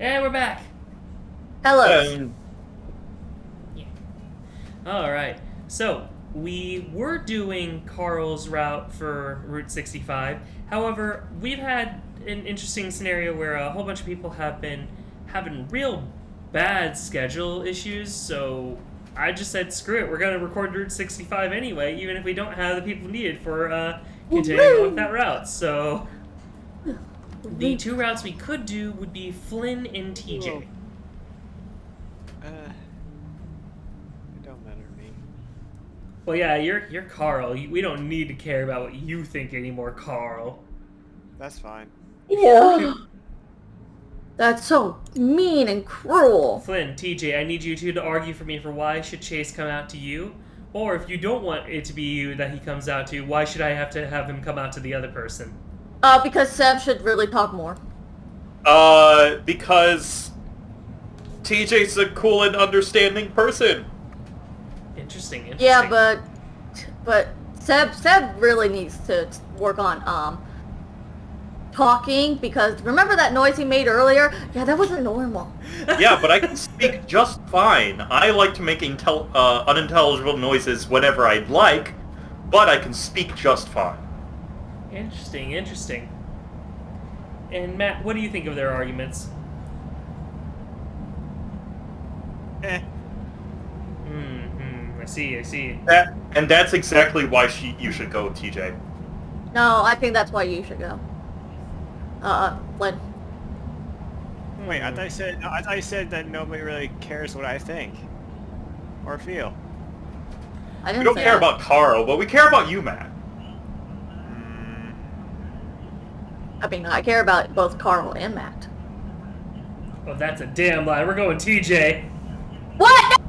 And we're back. Hello. Yeah. All right. So we were doing Carl's route for Route 65. However, we've had an interesting scenario where a whole bunch of people have been having real bad schedule issues. So I just said, screw it. We're gonna record Route 65 anyway, even if we don't have the people needed for continuing on that route. So the two routes we could do would be Flynn and TJ. It don't matter to me. Well, yeah, you're Carl. We don't need to care about what you think anymore, Carl. That's fine. Yeah. That's so mean and cruel. Flynn, TJ, I need you two to argue for me for why should Chase come out to you, or if you don't want it to be you that he comes out to, why should I have to have him come out to the other person? Because Seb should really talk more. Because TJ's a cool and understanding person. Interesting. Yeah, but Seb really needs to work on talking, because remember that noise he made earlier? Yeah, that wasn't normal. Yeah, but I can speak just fine. I like to make unintelligible noises whenever I'd like, but I can speak just fine. Interesting. And Matt, what do you think of their arguments? Eh. I see. And that's exactly why you should go, TJ. No, I think that's why you should go. Flynn. Wait, I thought you said that nobody really cares what I think or feel. I We didn't don't say care that. about Carl, but we care about you, Matt. I mean, I care about both Carl and Matt. Oh, that's a damn lie. We're going TJ. What?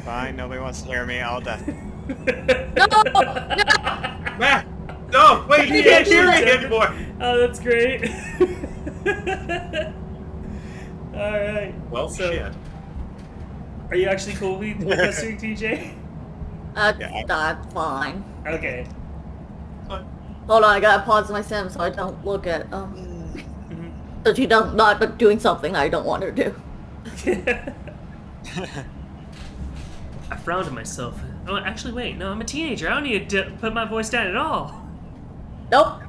Fine, nobody wants to hear me. I'll death. No! Matt! No! Wait, you can't hear me anymore! Oh, that's great. Alright. Well, so, shit. Are you actually cool with us doing TJ? Yeah, That's fine. Okay. Hold on, I gotta pause my sim so I don't look at, so she does not doing something I don't want her to do. I frowned at myself. Oh, actually, wait. No, I'm a teenager. I don't need to put my voice down at all. Nope.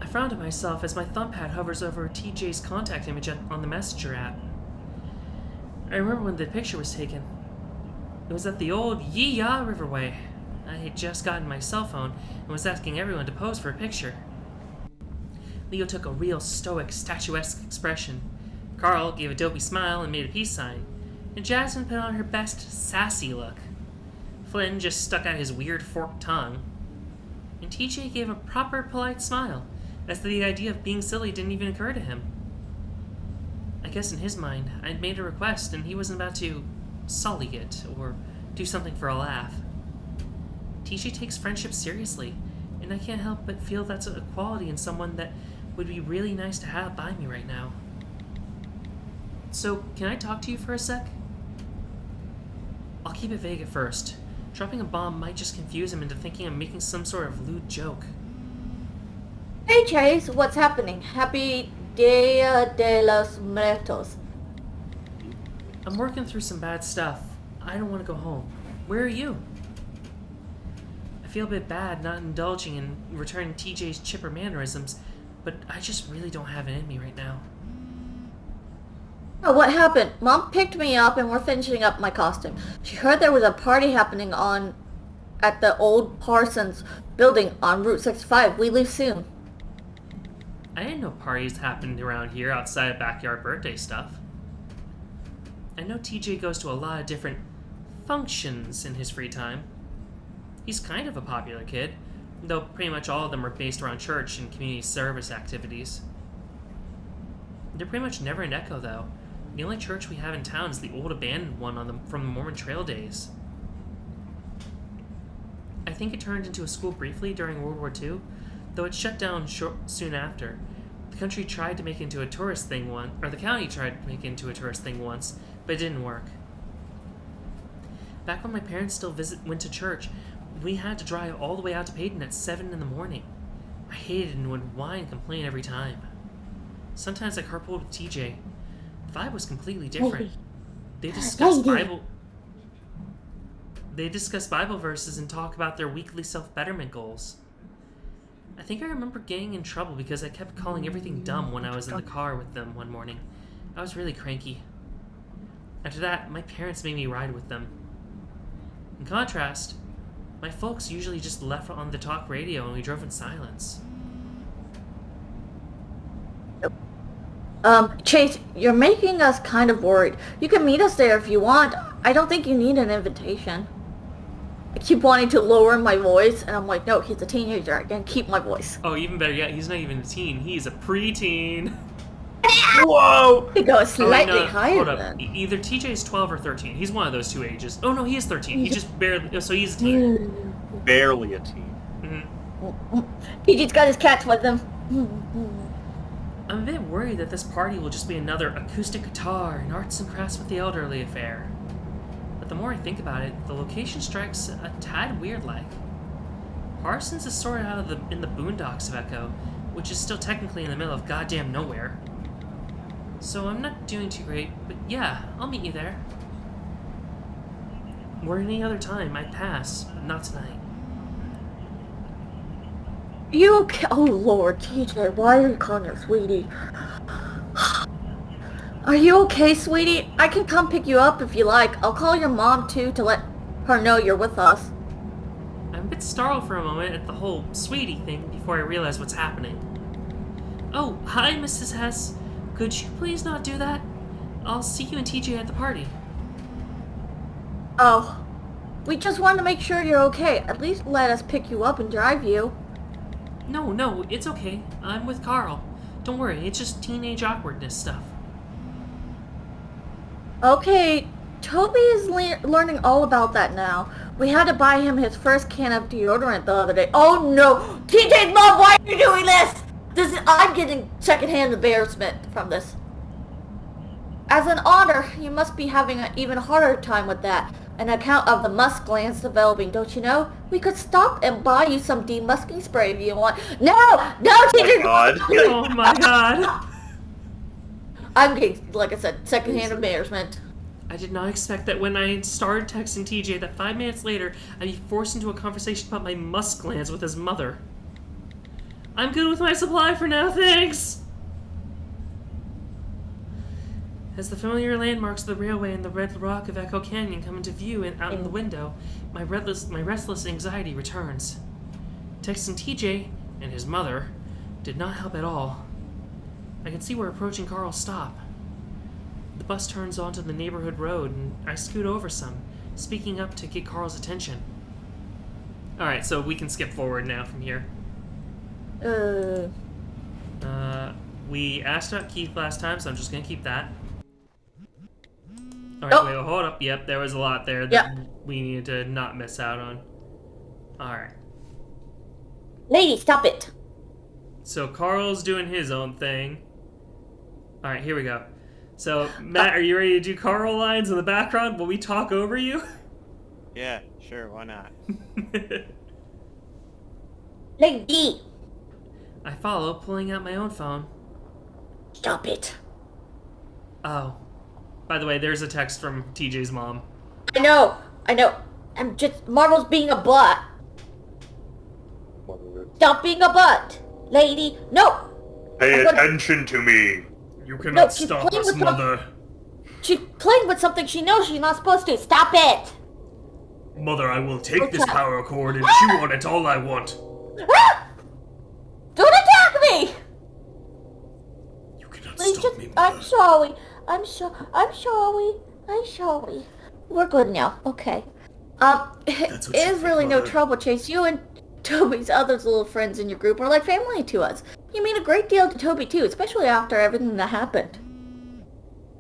I frowned at myself as my thumb pad hovers over TJ's contact image on the Messenger app. I remember when the picture was taken. It was at the old Yee-Ya Riverway. I had just gotten my cell phone and was asking everyone to pose for a picture. Leo took a real stoic, statuesque expression. Carl gave a dopey smile and made a peace sign. And Jasmine put on her best sassy look. Flynn just stuck out his weird forked tongue. And TJ gave a proper polite smile, as the idea of being silly didn't even occur to him. I guess in his mind, I'd made a request and he wasn't about to sully it or do something for a laugh. TJ takes friendship seriously, and I can't help but feel that's a quality in someone that would be really nice to have by me right now. So, can I talk to you for a sec? I'll keep it vague at first. Dropping a bomb might just confuse him into thinking I'm making some sort of lewd joke. Hey Chase, what's happening? Happy Dia de los Muertos. I'm working through some bad stuff. I don't want to go home. Where are you? I feel a bit bad not indulging in returning TJ's chipper mannerisms, but I just really don't have it in me right now. Oh, what happened? Mom picked me up and we're finishing up my costume. She heard there was a party happening at the old Parsons building on Route 65. We leave soon. I didn't know parties happened around here outside of backyard birthday stuff. I know TJ goes to a lot of different functions in his free time. He's kind of a popular kid, though pretty much all of them are based around church and community service activities. They're pretty much never in Echo, though. The only church we have in town is the old abandoned one from the Mormon Trail days. I think it turned into a school briefly during World War II, though it shut down soon after. The county tried to make it into a tourist thing once, but it didn't work. Back when my parents still went to church, we had to drive all the way out to Peyton at 7 in the morning. I hated and would whine and complain every time. Sometimes I carpooled with TJ. The vibe was completely different. They discussed Bible verses and talk about their weekly self-betterment goals. I think I remember getting in trouble because I kept calling everything dumb when I was in the car with them one morning. I was really cranky. After that, my parents made me ride with them. In contrast, my folks usually just left on the talk radio and we drove in silence. Chase, you're making us kind of worried. You can meet us there if you want. I don't think you need an invitation. I keep wanting to lower my voice, and I'm like, no, he's a teenager. I can keep my voice. Oh, even better yet, he's not even a teen. He's a preteen. Whoa! It goes slightly hold higher up. than. Either TJ's 12 or 13. He's one of those two ages. Oh, no, he is 13. He just barely... So he's a teen. Barely a teen. PJ's got his cats with him. I'm a bit worried that this party will just be another acoustic guitar and arts and crafts with the elderly affair. But the more I think about it, the location strikes a tad weird-like. Parsons is sort of in the boondocks of Echo, which is still technically in the middle of goddamn nowhere. So I'm not doing too great, but yeah, I'll meet you there. Or any other time, I'd pass, but not tonight. You okay? Oh Lord, TJ, why are you calling her sweetie? Are you okay, sweetie? I can come pick you up if you like. I'll call your mom too to let her know you're with us. I'm a bit startled for a moment at the whole sweetie thing before I realize what's happening. Oh, hi, Mrs. Hess. Could you please not do that? I'll see you and TJ at the party. Oh, we just wanted to make sure you're okay. At least let us pick you up and drive you. No, it's okay. I'm with Carl. Don't worry, it's just teenage awkwardness stuff. Okay, Toby is learning all about that now. We had to buy him his first can of deodorant the other day. Oh no! TJ's mom, why are you doing this? I'm getting secondhand embarrassment from this. As an honor, you must be having an even harder time with that. An account of the musk glands developing, don't you know? We could stop and buy you some demusking spray if you want. No, TJ! Oh my god! I'm getting, like I said, secondhand embarrassment. I did not expect that when I started texting TJ that 5 minutes later, I'd be forced into a conversation about my musk glands with his mother. I'm good with my supply for now, thanks! As the familiar landmarks of the railway and the red rock of Echo Canyon come into view and out in the window, my restless anxiety returns. Texting TJ and his mother did not help at all. I can see we're approaching Carl's stop. The bus turns onto the neighborhood road, and I scoot over some, speaking up to get Carl's attention. Alright, so we can skip forward now from here. We asked about Keith last time, so I'm just gonna keep that. Alright, wait, hold up. Yep, there was a lot there that we needed to not miss out on. Alright. Lady, stop it! So Carl's doing his own thing. Alright, here we go. So, Matt, are you ready to do Carl lines in the background while we talk over you? Yeah, sure, why not? Lady! I follow, pulling out my own phone. Stop it. Oh. By the way, there's a text from TJ's mom. I know. I'm just... Marvel's being a butt. Stop being a butt. Lady, no! Pay attention to me. You cannot stop us, Mother. She's playing with something she knows she's not supposed to. Stop it! Mother, I will take this power cord and chew on it all I want. Ah! Don't attack me! You cannot Please stop me, Mother. I'm sorry. I'm sorry. We're good now. Okay. It is really no trouble, Chase. You and Toby's other little friends in your group are like family to us. You mean a great deal to Toby too, especially after everything that happened.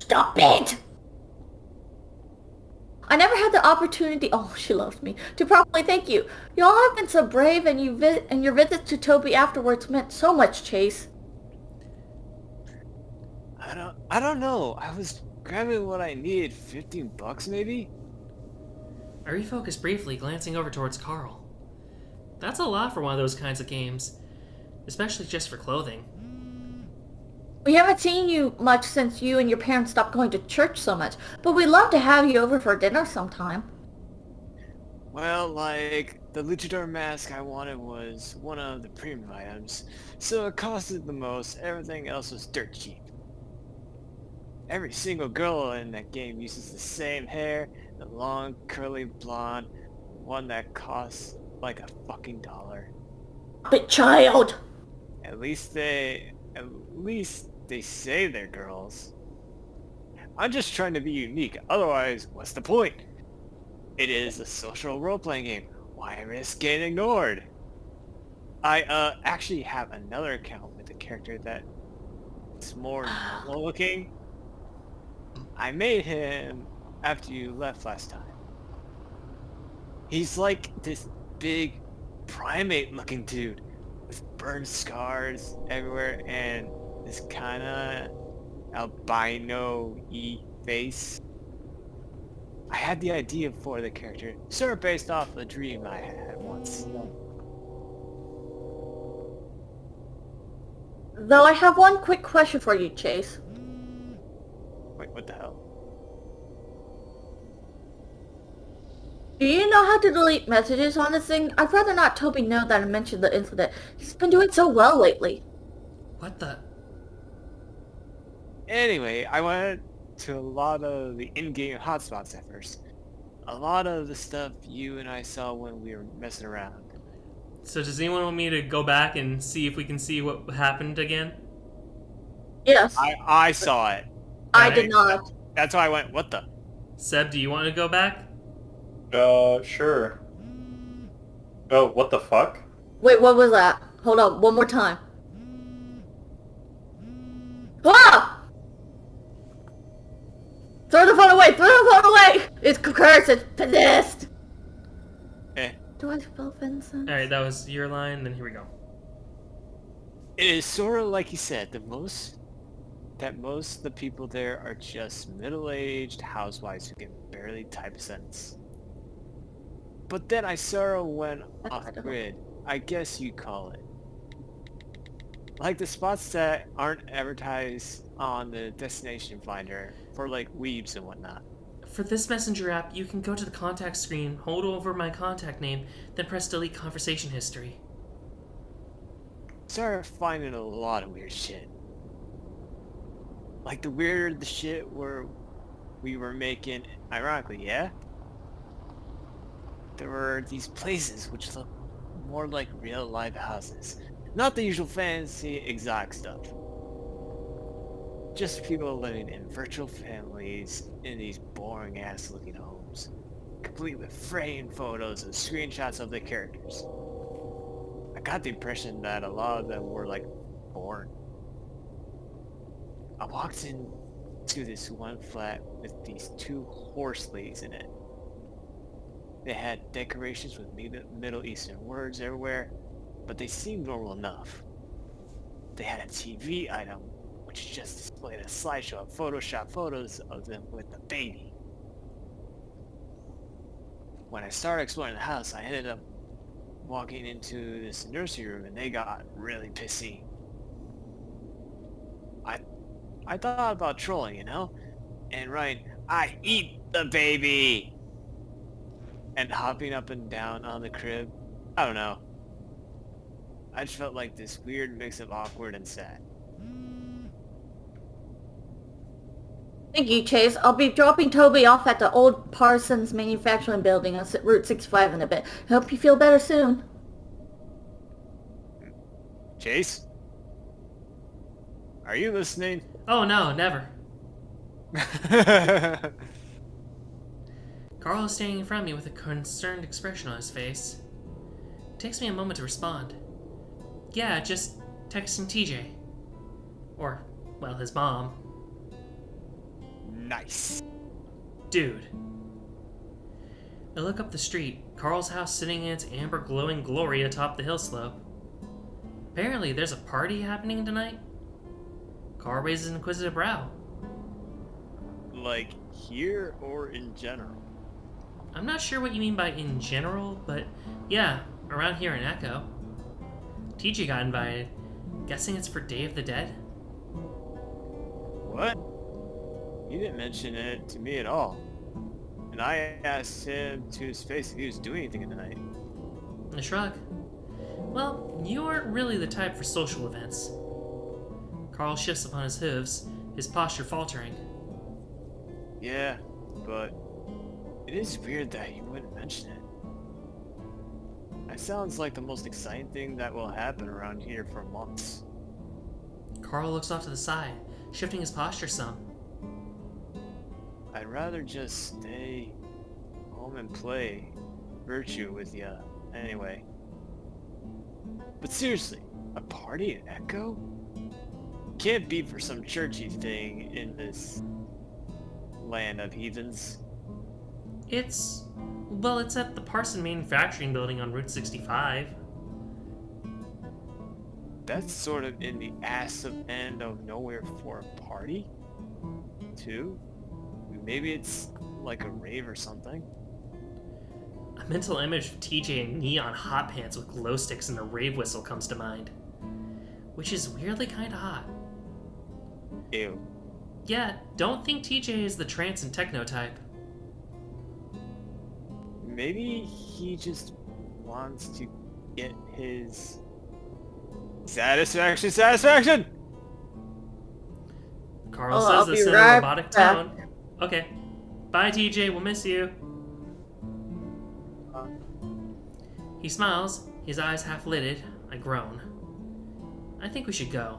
Stop it! I never had the opportunity, oh, she loves me, to properly thank you. You all have been so brave, and your visits to Toby afterwards meant so much, Chase. I don't know. I was grabbing what I needed. $15 maybe? I refocused briefly, glancing over towards Carl. That's a lot for one of those kinds of games. especially just for clothing. We haven't seen you much since you and your parents stopped going to church so much, but we'd love to have you over for dinner sometime. Well, like, the luchador mask I wanted was one of the premium items, so it costed the most. Everything else was dirt cheap. Every single girl in that game uses the same hair, the long, curly blonde, one that costs like a fucking $1. But child! At least they say they're girls. I'm just trying to be unique, otherwise, what's the point? It is a social role-playing game. Why risk getting ignored? I actually have another account with a character that's more normal looking. I made him after you left last time. He's like this big primate looking dude with burn scars everywhere and this kinda albino-y face. I had the idea for the character, sort of based off a dream I had once. Though I have one quick question for you, Chase. Wait, what the hell? Do you know how to delete messages on this thing? I'd rather not Toby know that I mentioned the incident. He's been doing so well lately. What the? Anyway, I went to a lot of the in-game hotspots at first. A lot of the stuff you and I saw when we were messing around. So does anyone want me to go back and see if we can see what happened again? Yes, I saw it. I did not. That's why I went, what the? Seb, do you want to go back? Sure. Oh, what the fuck? Wait, what was that? Hold on, one more time. Ah! Throw the phone away! Throw the phone away! It's cursed! It's possessed! Eh. Do I spell Vincent? Alright, that was your line, then here we go. It is sort of like you said, most of the people there are just middle-aged housewives who can barely type a sentence. But then I sort of went off-grid, I guess you'd call it. Like the spots that aren't advertised on the destination finder for like weebs and whatnot. For this messenger app, you can go to the contact screen, hold over my contact name, then press delete conversation history. Started finding a lot of weird shit. Like the weirder the shit where we were making, ironically, yeah? There were these places which look more like real life houses. Not the usual fancy exotic stuff. Just people living in virtual families in these boring ass looking homes. Complete with framed photos and screenshots of the characters. I got the impression that a lot of them were like born. I walked into this one flat with these 2 horse ladies in it. They had decorations with Middle Eastern words everywhere, but they seemed normal enough. They had a TV item, which just displayed a slideshow of Photoshop photos of them with the baby. When I started exploring the house, I ended up walking into this nursery room and they got really pissy. I thought about trolling, you know? And writing, I eat the baby! And hopping up and down on the crib. I don't know. I just felt like this weird mix of awkward and sad. Thank you, Chase. I'll be dropping Toby off at the old Parsons Manufacturing Building on Route 65 in a bit. I hope you feel better soon. Chase? Are you listening? Oh no, never. Carl is standing in front of me with a concerned expression on his face. It takes me a moment to respond. Yeah, just texting TJ. Or, well, his mom. Nice. Dude. I look up the street, Carl's house sitting in its amber glowing glory atop the hill slope. Apparently there's a party happening tonight. Carl raises an inquisitive brow. Like here or in general? I'm not sure what you mean by in general, but yeah, around here in Echo. TJ got invited. Guessing it's for Day of the Dead? What? He didn't mention it to me at all. And I asked him to his face if he was doing anything tonight. A shrug. Well, you aren't really the type for social events. Carl shifts upon his hooves, his posture faltering. Yeah, but it is weird that he wouldn't mention it. That sounds like the most exciting thing that will happen around here for months. Carl looks off to the side, shifting his posture some. I'd rather just stay home and play Virtue with ya anyway. But seriously, a party at Echo? Can't be for some churchy thing in this land of heathens. It's at the Parson Manufacturing Building on Route 65. That's sort of in the ass of end of nowhere for a party, too. Maybe it's like a rave or something. A mental image of TJ in neon hot pants with glow sticks and a rave whistle comes to mind. Which is weirdly kinda hot. Ew. Yeah, don't think TJ is the trance and techno type. Maybe he just wants to get his satisfaction! Carl Oh, I'll says be this in a right robotic back. tone. Okay. Bye, TJ. We'll miss you. He smiles, his eyes half lidded. I groan. I think we should go.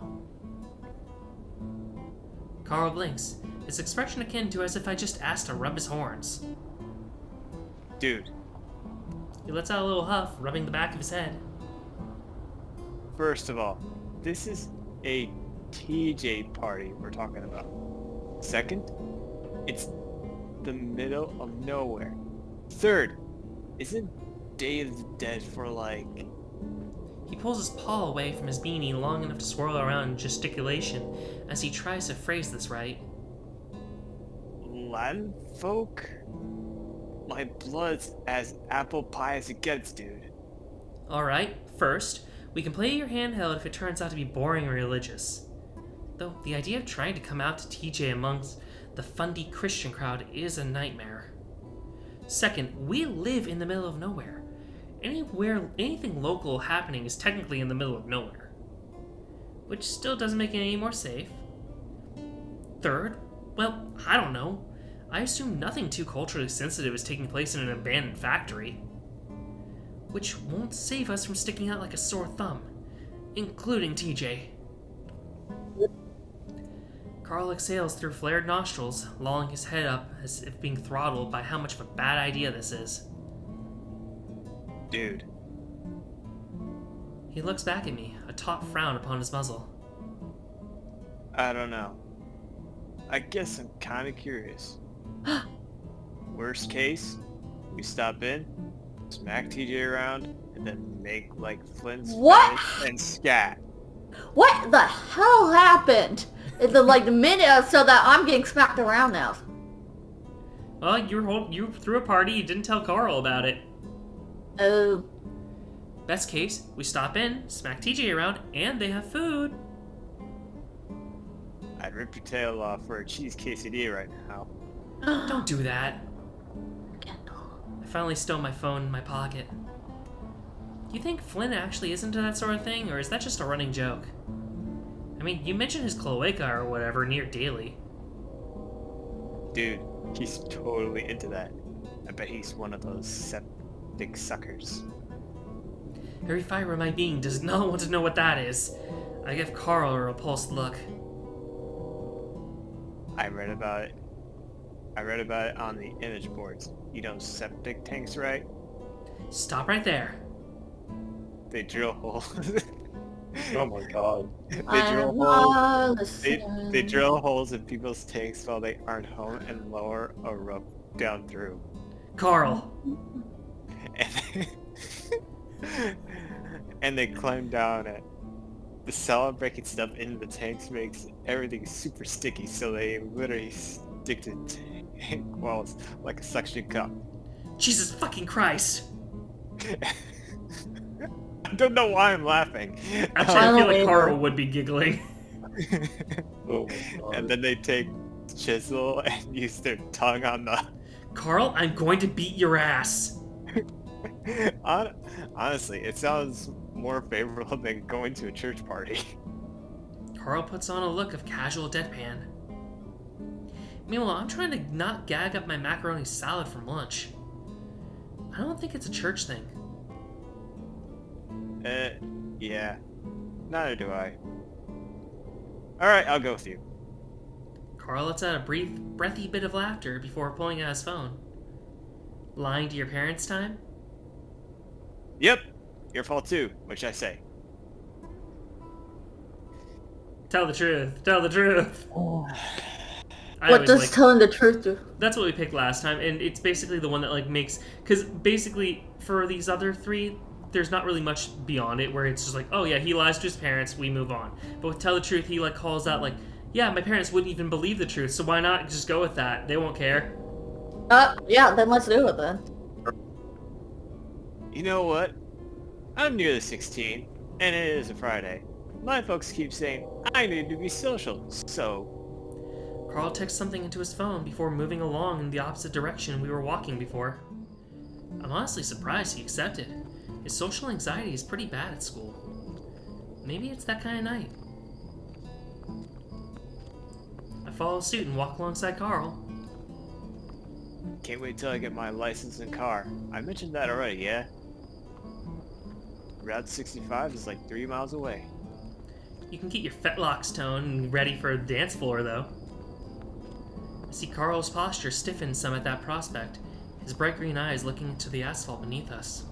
Carl blinks, his expression akin to as if I just asked to rub his horns. Dude, He lets out a little huff, rubbing the back of his head. first of all, this is a TJ party we're talking about. Second, it's the middle of nowhere. Third, isn't Day of the Dead for like... He pulls his paw away from his beanie long enough to swirl around in gesticulation as he tries to phrase this right. Latin folk? My blood's as apple pie as it gets, dude. Alright, first, we can play your handheld if it turns out to be boring or religious. Though the idea of trying to come out to TJ amongst the fundy Christian crowd is a nightmare. Second, we live in the middle of nowhere. Anything local happening is technically in the middle of nowhere. Which still doesn't make it any more safe. Third, well, I don't know. I assume nothing too culturally sensitive is taking place in an abandoned factory. Which won't save us from sticking out like a sore thumb, including TJ. Carl exhales through flared nostrils, lolling his head up as if being throttled by how much of a bad idea this is. Dude. He looks back at me, a taut frown upon his muzzle. I don't know. I guess I'm kinda curious. Worst case, we stop in, smack TJ around, and then make like Flint's What? Spanish and scat. What the hell happened? In the minute so that I'm getting smacked around now. Well, you threw a party, you didn't tell Carl about it. Oh. Best case, we stop in, smack TJ around, and they have food. I'd rip your tail off for a cheese quesadilla right now. Don't do that. I finally stow my phone in my pocket. Do you think Flynn actually is into that sort of thing, or is that just a running joke? I mean, you mentioned his cloaca or whatever near daily. Dude, he's totally into that. I bet he's one of those septic suckers. Every fiber of my being does not want to know what that is. I give Carl a repulsed look. I read about it on the image boards. You know septic tanks, right? Stop right there. They drill holes. Oh my god. They drill holes in people's tanks while they aren't home and lower a rope down through. Carl. And they climb down it. The solid breaking stuff in the tanks makes everything super sticky, so they literally stick to tank walls like a suction cup. Jesus fucking Christ. I don't know why I'm laughing. Actually, I feel don't like either. Carl would be giggling. Oh my God. And then they take chisel and use their tongue on the... Carl, I'm going to beat your ass. Honestly, it sounds more favorable than going to a church party. Carl puts on a look of casual deadpan. Meanwhile, I'm trying to not gag up my macaroni salad from lunch. I don't think it's a church thing. Yeah. Neither do I. Alright, I'll go with you. Carl lets out a brief, breathy bit of laughter before pulling out his phone. Lying to your parents' time? Yep. Your fault too, which I say. Tell the truth. Tell the truth. I What always does like- telling the truth do? That's what we picked last time, and it's basically the one that like makes, because basically for these other three, there's not really much beyond it where it's just like, oh yeah, he lies to his parents, we move on. But with Tell the Truth, he like calls out like, yeah, my parents wouldn't even believe the truth, so why not just go with that? They won't care. Yeah, then let's do it then. You know what? I'm nearly 16, and it is a Friday. My folks keep saying I need to be social, so... Carl texts something into his phone before moving along in the opposite direction we were walking before. I'm honestly surprised he accepted. His social anxiety is pretty bad at school. Maybe it's that kind of night. I follow suit and walk alongside Carl. Can't wait till I get my license and car. I mentioned that already, yeah? Route 65 is like 3 miles away. You can get your fetlocks toned and ready for a dance floor, though. I see Carl's posture stiffen some at that prospect, his bright green eyes looking into the asphalt beneath us.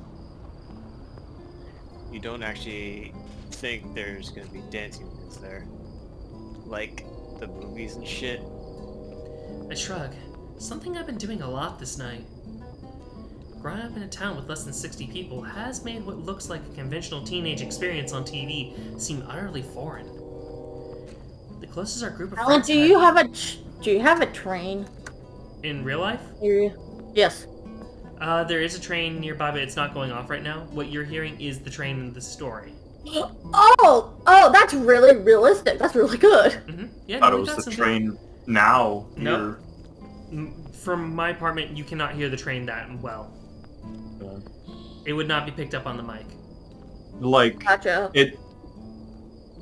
You don't actually think there's gonna be dancing moves there? Like the movies and shit? I shrug. Something I've been doing a lot this night. Growing up in a town with less than 60 people has made what looks like a conventional teenage experience on TV seem utterly foreign. The closest our group of Alan, friends do you have a train? in real life? Here? Yes. There is a train nearby, but it's not going off right now. What you're hearing is the train in the story. Oh, that's really realistic. That's really good. Mm-hmm. Yeah, I thought no, it we got was the something. train now. Nope. From my apartment, you cannot hear the train that well. Here. It would not be picked up on the mic. Like, Gotcha.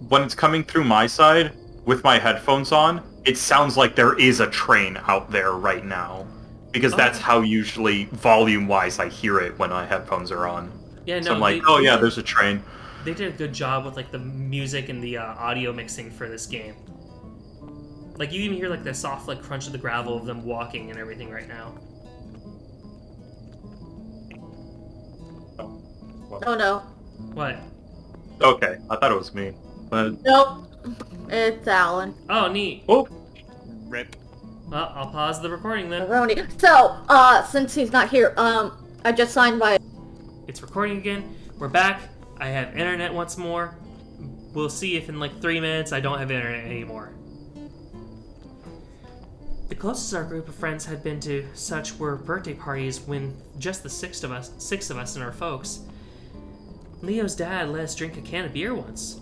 when it's coming through my side, with my headphones on, it sounds like there is a train out there right now. Because that's how usually, volume-wise, I hear it when my headphones are on. Yeah, no. So I'm like, oh yeah, there's a train. They did a good job with like the music and the audio mixing for this game. Like you even hear like the soft like crunch of the gravel of them walking and everything right now. Oh no. What? Okay, I thought it was me. But, Nope. It's Alan. Oh, neat. oh, Rip. Well, I'll pause the recording then. Roni. So, since he's not here, I just signed my... It's recording again. We're back. I have internet once more. We'll see if in like 3 minutes I don't have internet anymore. The closest our group of friends had been to such were birthday parties when just the six of us and our folks. Leo's dad let us drink a can of beer once.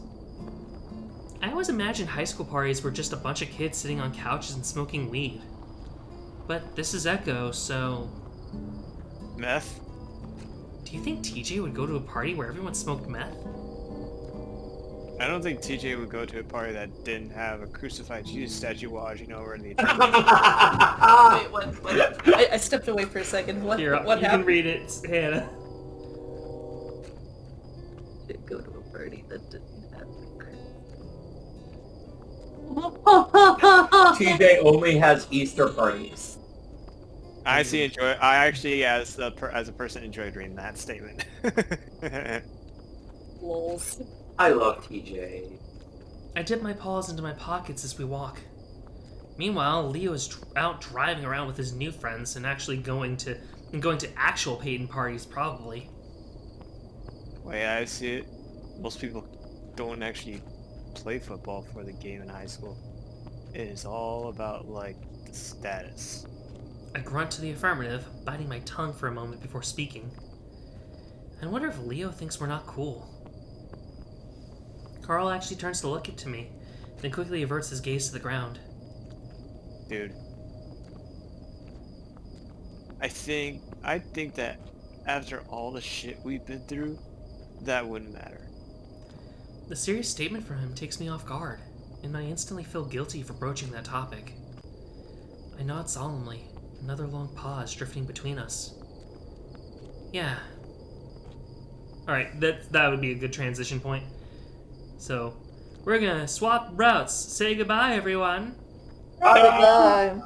I always imagined high school parties were just a bunch of kids sitting on couches and smoking weed. But this is Echo, so... Meth? Do you think TJ would go to a party where everyone smoked meth? I don't think TJ would go to a party that didn't have a crucified Jesus statue watching over in the Wait, what? I stepped away for a second. What? Here, What you can happened? read it, Hannah. Go to a party that didn't have TJ only has Easter parties. I actually, as a person, enjoyed reading that statement. Lols. I love TJ. I dip my paws into my pockets as we walk. Meanwhile, Leo is out driving around with his new friends and actually going to actual Peyton parties, probably. Way I see it, most people don't actually play football for the game in high school. It is all about, like, the status. I grunt to the affirmative, biting my tongue for a moment before speaking. I wonder if Leo thinks we're not cool. Carl actually turns to look to me, then quickly averts his gaze to the ground. Dude. I think that after all the shit we've been through, that wouldn't matter. The serious statement from him takes me off guard, and I instantly feel guilty for broaching that topic. I nod solemnly, another long pause drifting between us. Yeah. Alright, that would be a good transition point. So, we're gonna swap routes. Say goodbye, everyone. Goodbye.